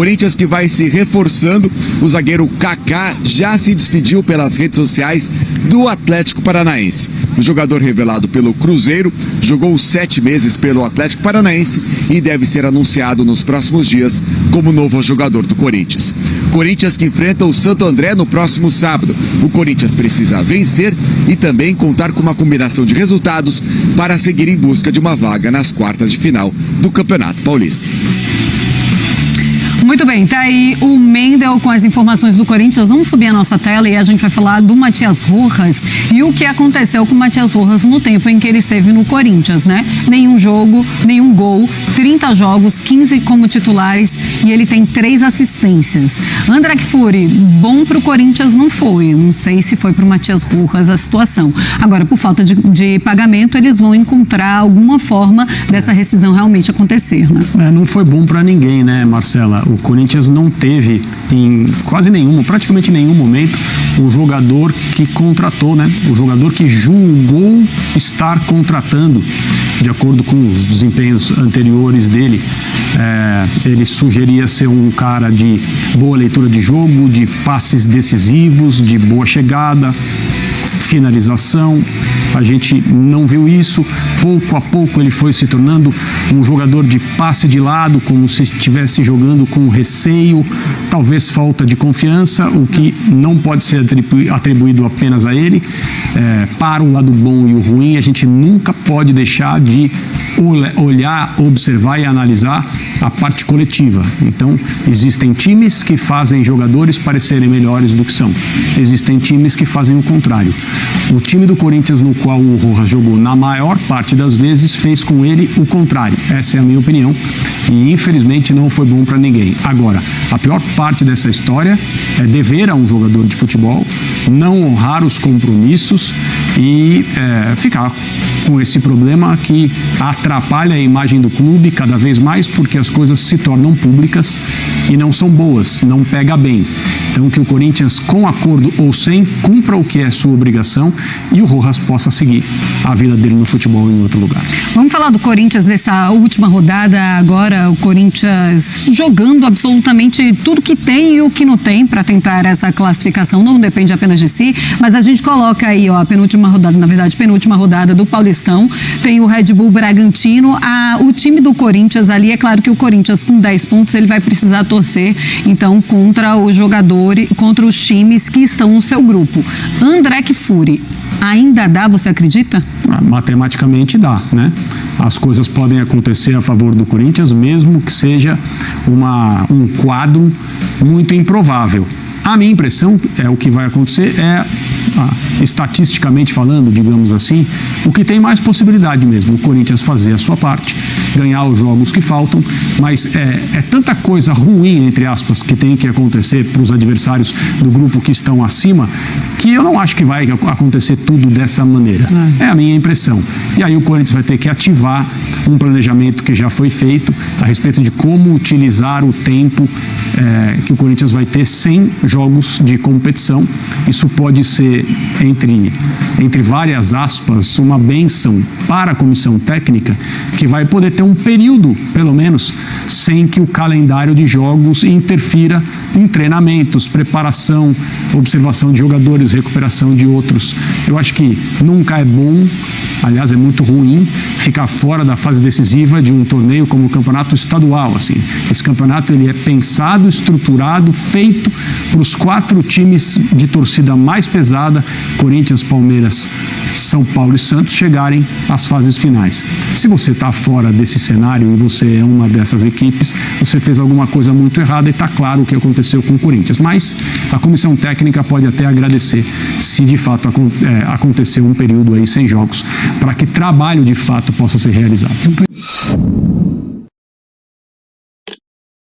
Corinthians que vai se reforçando. O zagueiro Kaká já se despediu pelas redes sociais do Atlético Paranaense. O jogador revelado pelo Cruzeiro jogou 7 meses pelo Atlético Paranaense e deve ser anunciado nos próximos dias como novo jogador do Corinthians. Corinthians que enfrenta o Santo André no próximo sábado. O Corinthians precisa vencer e também contar com uma combinação de resultados para seguir em busca de uma vaga nas quartas de final do Campeonato Paulista. Muito bem, tá aí o Mendel com as informações do Corinthians. Vamos subir a nossa tela e a gente vai falar do Matias Rojas e o que aconteceu com o Matias Rojas no tempo em que ele esteve no Corinthians, né? Nenhum jogo, nenhum gol, 30 jogos, 15 como titulares e ele tem 3 assistências. André Kfouri, bom pro Corinthians não foi. Não sei se foi pro Matias Rojas a situação. Agora, por falta de pagamento, eles vão encontrar alguma forma dessa rescisão realmente acontecer, né? Não foi bom para ninguém, né, Marcela? O Corinthians não teve em praticamente nenhum momento, o jogador que contratou, né? O jogador que julgou estar contratando, de acordo com os desempenhos anteriores dele. Ele sugeria ser um cara de boa leitura de jogo, de passes decisivos, de boa chegada, finalização. A gente não viu isso. Pouco a pouco ele foi se tornando um jogador de passe de lado, como se estivesse jogando com receio, talvez falta de confiança, o que não pode ser atribuído apenas a ele. Para o lado bom e o ruim, a gente nunca pode deixar de olhar, observar e analisar a parte coletiva. Então, existem times que fazem jogadores parecerem melhores do que são. Existem times que fazem o contrário. O time do Corinthians, no qual o Rojas jogou, na maior parte das vezes, fez com ele o contrário. Essa é a minha opinião. E, infelizmente, não foi bom para ninguém. Agora, a pior parte dessa história é dever a um jogador de futebol não honrar os compromissos e ficar com esse problema que atrapalha a imagem do clube cada vez mais, porque as coisas se tornam públicas e não são boas, não pega bem. Então, que o Corinthians, com acordo ou sem, cumpra o que é sua obrigação e o Rojas possa seguir a vida dele no futebol em outro lugar. Vamos falar do Corinthians nessa última rodada agora, o Corinthians jogando absolutamente tudo que tem e o que não tem para tentar essa classificação, não depende apenas de si, mas a gente coloca aí, ó, a penúltima rodada do Paulistão, tem o Red Bull Bragantino, o time do Corinthians ali, é claro que o Corinthians com 10 pontos, ele vai precisar torcer, então, contra os jogadores, contra os times que estão no seu grupo. André Kfouri, ainda dá, você acredita? Matematicamente dá, né? As coisas podem acontecer a favor do Corinthians, mesmo que seja um quadro muito improvável. A minha impressão o que vai acontecer estatisticamente falando, digamos assim, o que tem mais possibilidade mesmo, o Corinthians fazer a sua parte, ganhar os jogos que faltam, mas é tanta coisa ruim, entre aspas, que tem que acontecer para os adversários do grupo que estão acima, que eu não acho que vai acontecer tudo dessa maneira. É a minha impressão. E aí o Corinthians vai ter que ativar um planejamento que já foi feito a respeito de como utilizar o tempo que o Corinthians vai ter sem jogos de competição. Isso pode ser, entre várias aspas, uma bênção para a comissão técnica, que vai poder ter um período, pelo menos, sem que o calendário de jogos interfira em treinamentos, preparação, observação de jogadores, recuperação de outros. Eu acho que nunca é bom, aliás, é muito ruim, ficar fora da fase decisiva de um torneio como o campeonato estadual. Assim. Esse campeonato ele é pensado, estruturado, feito para os 4 times de torcida mais pesada, Corinthians, Palmeiras, São Paulo e Santos, chegarem às fases finais. Se você está fora desse cenário e você é uma dessas equipes, você fez alguma coisa muito errada e está claro o que aconteceu com o Corinthians. Mas a comissão técnica pode até agradecer se de fato aconteceu um período aí sem jogos, para que trabalho de fato possa ser realizado.